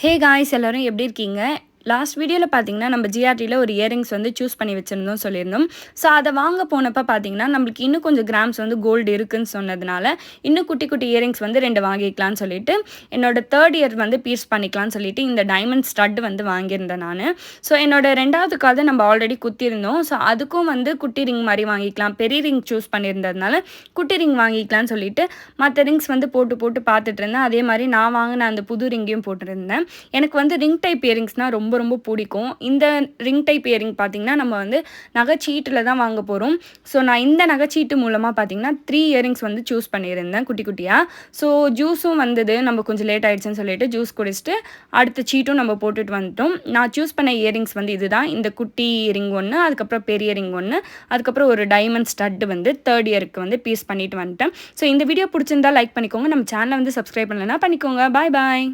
Hey guys எல்லாரும் எப்படி இருக்கீங்க? லாஸ்ட் வீடியோவில் பார்த்தீங்கன்னா நம்ம ஜிஆர்டியில் ஒரு இயரிங்ஸ் வந்து சூஸ் பண்ணி வச்சுருந்தோம் சொல்லியிருந்தோம். ஸோ அதை வாங்க போனப்போ பார்த்தீங்கன்னா நம்மளுக்கு இன்னும் கொஞ்சம் கிராம்ஸ் வந்து கோல்டு இருக்குன்னு சொன்னதுனால இன்னும் குட்டி குட்டி இயரிங்ஸ் வந்து 2 வாங்கிக்கலாம்னு சொல்லிட்டு என்னோட தேர்ட் இயர் வந்து பீஸ் பண்ணிக்கலாம்னு சொல்லிட்டு இந்த டைமண்ட் ஸ்டட் வந்து வாங்கியிருந்தேன் நான். ஸோ என்னோட 2வது காது நம்ம ஆல்ரெடி குத்திருந்தோம். ஸோ அதுக்கும் வந்து குட்டி ரிங் மாதிரி வாங்கிக்கலாம், பெரிய ரிங் சூஸ் பண்ணியிருந்ததுனால குட்டி ரிங் வாங்கிக்கலாம்னு சொல்லிட்டு மற்ற ரிங்ஸ் வந்து போட்டு போட்டு பார்த்துட்டு இருந்தேன். அதே மாதிரி நான் வாங்கின அந்த புது ரிங்கையும் போட்டுருந்தேன். எனக்கு வந்து ரிங் டைப் இயரிங்ஸ்னால் ரொம்ப ரொம்ப பிடிக்கும். இந்த ரிங் டைப் இயரிங் பார்த்திங்கன்னா நம்ம வந்து நகைச்சீட்டில் தான் வாங்க போகிறோம். ஸோ நான் இந்த நகைச்சீட்டு மூலமாக பார்த்திங்கன்னா 3 இயரிங்ஸ் வந்து சூஸ் பண்ணியிருந்தேன் குட்டி குட்டியாக. ஸோ ஜூஸும் வந்தது, நம்ம கொஞ்சம் லேட் ஆகிடுச்சுன்னு சொல்லிட்டு ஜூஸ் குடிச்சிட்டு அடுத்த சீட்டும் நம்ம போட்டுட்டு வந்துட்டோம். நான் சூஸ் பண்ண இயரிங்ஸ் வந்து இதுதான். இந்த குட்டி ரிங் ஒன்று, அதுக்கப்புறம் பெரிய ரிங் ஒன்று, அதுக்கப்புறம் ஒரு டைமண்ட் ஸ்டட் வந்து தேர்ட் இயருக்கு வந்து பீஸ் பண்ணிட்டு வந்துட்டேன். ஸோ இந்த வீடியோ பிடிச்சிருந்தா லைக் பண்ணிக்கோங்க. நம்ம சேனலை வந்து சப்ஸ்கிரைப் பண்ணலைன்னா பண்ணிக்கோங்க. பாய் பாய்.